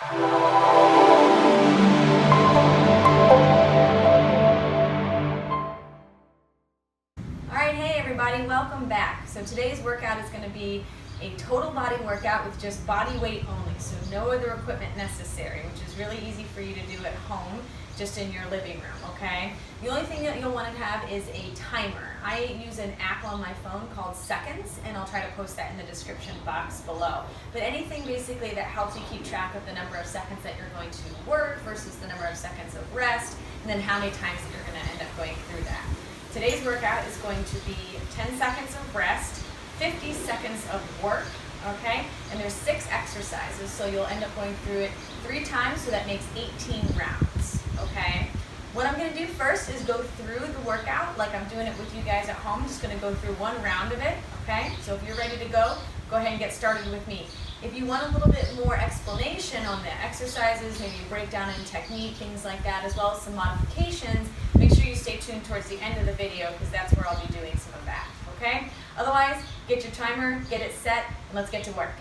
Alright, hey everybody, welcome back. So today's workout is going to be a total body workout with just body weight only, so no other equipment necessary, which is really easy for you to do at home, just in your living room, okay? The only thing that you'll want to have is a timer. I use an app on my phone called Seconds, and I'll try to post that in the description box below. But anything basically that helps you keep track of the number of seconds that you're going to work versus the number of seconds of rest, and then how many times that you're going to end up going through that. Today's workout is going to be 10 seconds of rest, 50 seconds of work, okay? And there's 6 exercises, so you'll end up going through it 3 times, so that makes 18 rounds, okay? What I'm gonna do first is go through the workout like I'm doing it with you guys at home. I'm just gonna go through one round of it, okay? So if you're ready to go ahead and get started with me. If you want a little bit more explanation on the exercises, maybe a breakdown in technique, things like that, as well as some modifications, make sure you stay tuned towards the end of the video because that's where I'll be doing some of that, okay? Otherwise, get your timer, get it set, and let's get to work.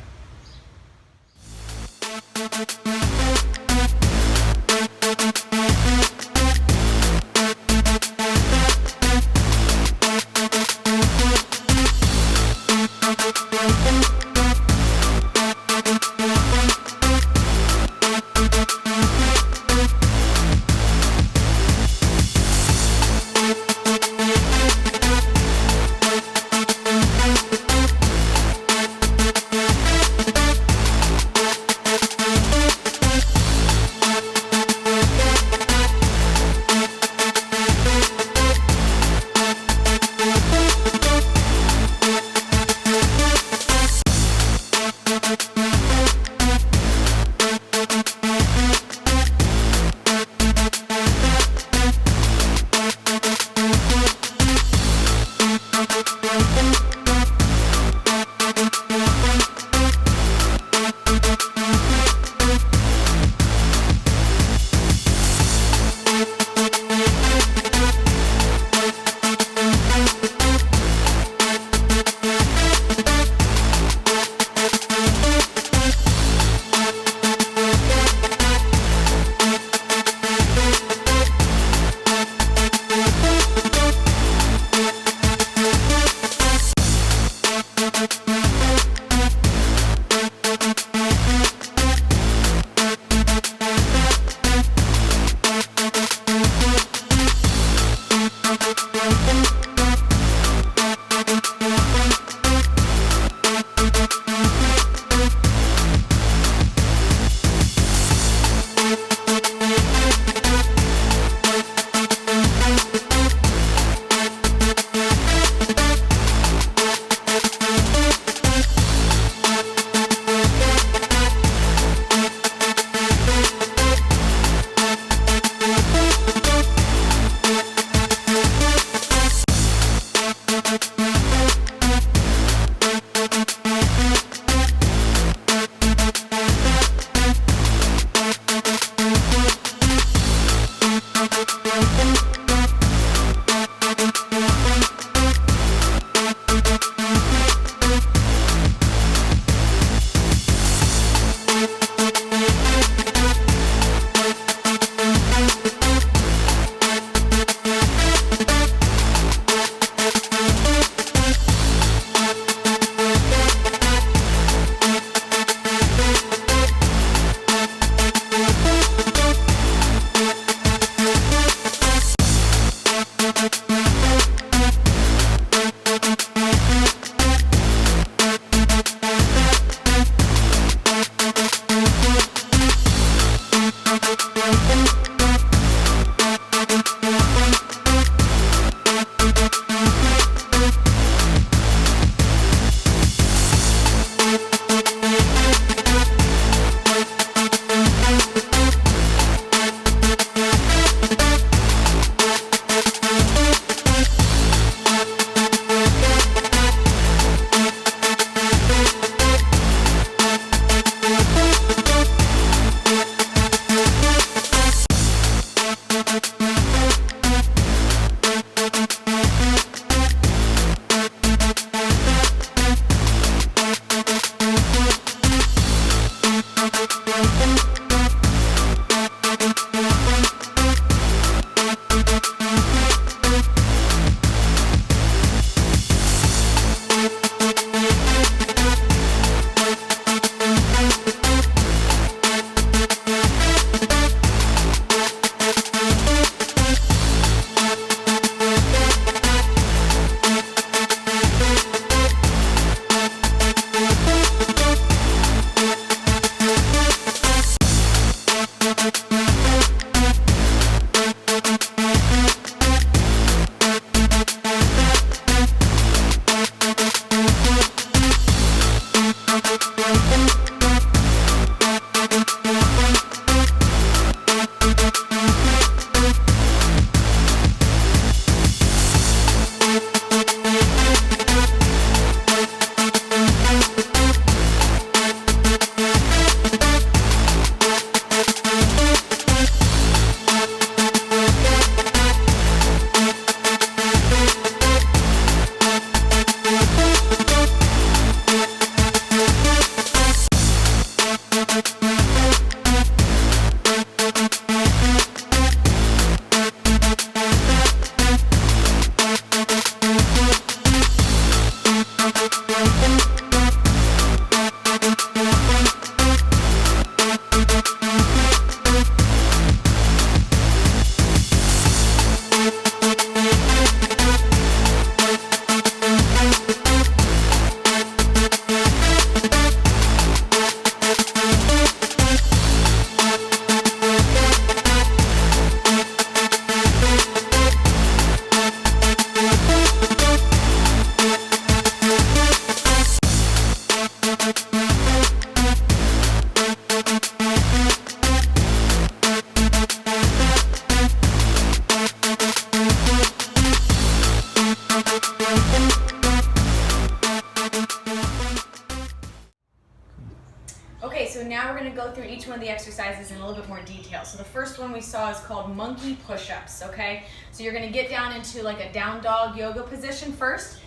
to go through each one of the exercises in a little bit more detail. So the first one we saw is called monkey push-ups, okay? So you're going to get down into like a down dog yoga position first,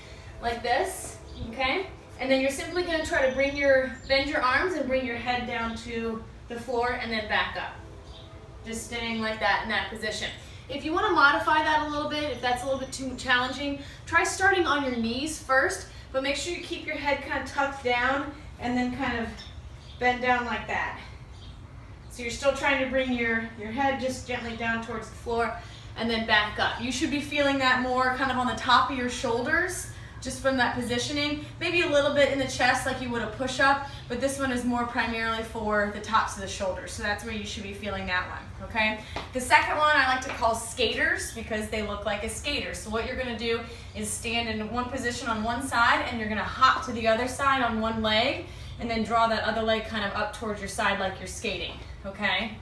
like this, okay? And then you're simply going to try to bend your arms and bring your head down to the floor and then back up. Just staying like that in that position. If you want to modify that a little bit, if that's a little bit too challenging, try starting on your knees first, but make sure you keep your head kind of tucked down and then kind of bend down like that. So you're still trying to bring your head just gently down towards the floor and then back up. You should be feeling that more kind of on the top of your shoulders, just from that positioning. Maybe a little bit in the chest like you would a push-up, but this one is more primarily for the tops of the shoulders. So that's where you should be feeling that one, okay? The second one I like to call skaters because they look like a skater. So what you're gonna do is stand in one position on one side and you're gonna hop to the other side on one leg and then draw that other leg kind of up towards your side like you're skating, okay?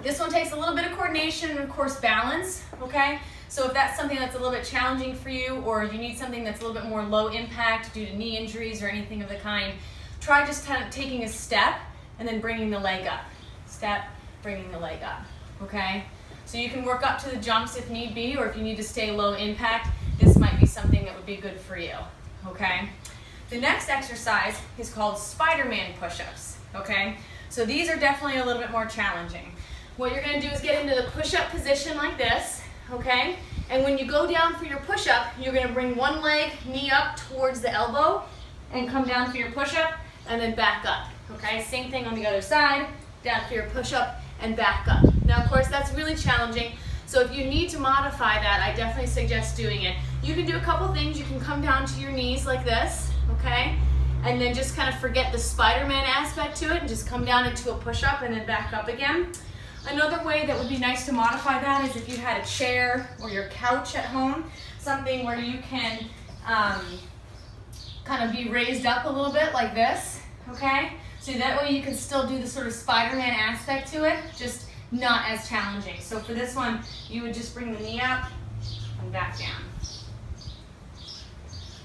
This one takes a little bit of coordination and of course balance, okay? So if that's something that's a little bit challenging for you or you need something that's a little bit more low impact due to knee injuries or anything of the kind, try just kind of taking a step and then bringing the leg up. Step, bringing the leg up, okay? So you can work up to the jumps if need be, or if you need to stay low impact, this might be something that would be good for you, okay? The next exercise is called Spider-Man push-ups, okay? So these are definitely a little bit more challenging. What you're gonna do is get into the push-up position like this, okay? And when you go down for your push-up, you're gonna bring one leg, knee up towards the elbow, and come down for your push-up, and then back up, okay? Same thing on the other side, down for your push-up, and back up. Now, of course, that's really challenging, so if you need to modify that, I definitely suggest doing it. You can do a couple things. You can come down to your knees like this, okay? And then just kind of forget the Spider-Man aspect to it, and just come down into a push-up, and then back up again. Another way that would be nice to modify that is if you had a chair or your couch at home, something where you can kind of be raised up a little bit like this, okay? So that way you can still do the sort of Spider-Man aspect to it, just not as challenging. So for this one, you would just bring the knee up and back down.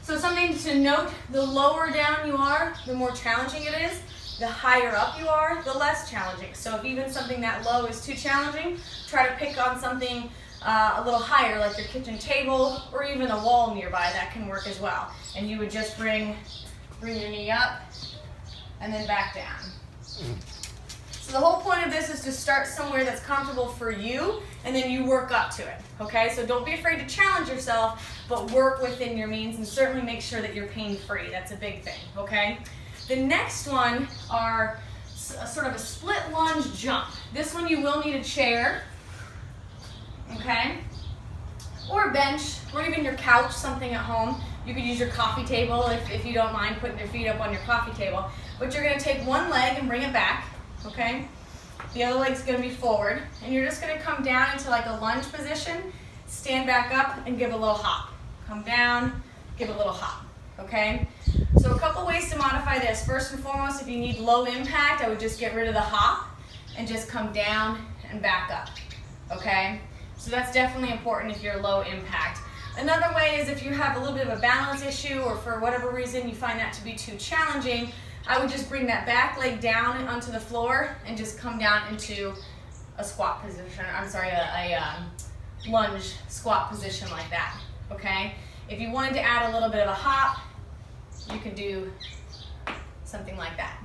So something to note, the lower down you are, the more challenging it is. The higher up you are, the less challenging. So if even something that low is too challenging, try to pick on something a little higher, like your kitchen table or even a wall nearby. That can work as well. And you would just bring your knee up and then back down. So the whole point of this is to start somewhere that's comfortable for you, and then you work up to it, okay? So don't be afraid to challenge yourself, but work within your means, and certainly make sure that you're pain-free. That's a big thing, okay? The next one are sort of a split lunge jump. This one you will need a chair, okay? Or a bench, or even your couch, something at home. You could use your coffee table if you don't mind putting your feet up on your coffee table. But you're gonna take one leg and bring it back, okay? The other leg's gonna be forward, and you're just gonna come down into like a lunge position, stand back up, and give a little hop. Come down, give a little hop, okay? So a couple ways to modify this. First and foremost, if you need low impact, I would just get rid of the hop and just come down and back up, okay? So that's definitely important if you're low impact. Another way is if you have a little bit of a balance issue or for whatever reason you find that to be too challenging, I would just bring that back leg down onto the floor and just come down into a squat position. I'm sorry, a lunge squat position like that, okay? If you wanted to add a little bit of a hop, you can do something like that,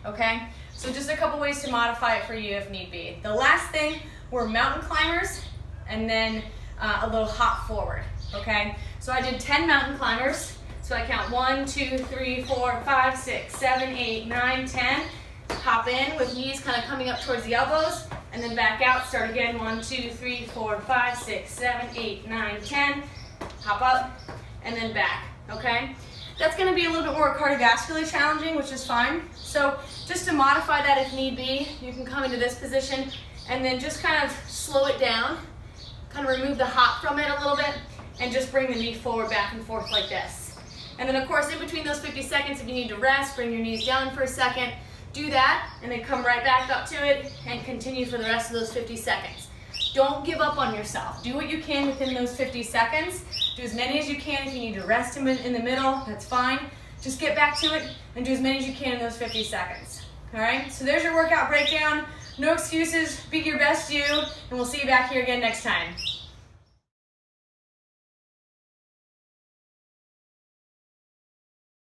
okay? So just a couple ways to modify it for you if need be. The last thing, we're mountain climbers, and then a little hop forward, okay? So I did 10 mountain climbers. So I count 1, 2, 3, 4, 5, 6, 7, 8, 9, 10. Hop in with knees kind of coming up towards the elbows, and then back out. Start again, 1, 2, 3, 4, 5, 6, 7, 8, 9, 10. Hop up, and then back, okay? That's gonna be a little bit more cardiovascularly challenging, which is fine. So just to modify that if need be, you can come into this position and then just kind of slow it down, kind of remove the hop from it a little bit, and just bring the knee forward, back and forth like this. And then of course, in between those 50 seconds, if you need to rest, bring your knees down for a second, do that, and then come right back up to it and continue for the rest of those 50 seconds. Don't give up on yourself. Do what you can within those 50 seconds. Do as many as you can. If you need to rest in the middle, that's fine. Just get back to it and do as many as you can in those 50 seconds, All right, so there's your workout breakdown. No excuses, be your best you, and we'll see you back here again next time.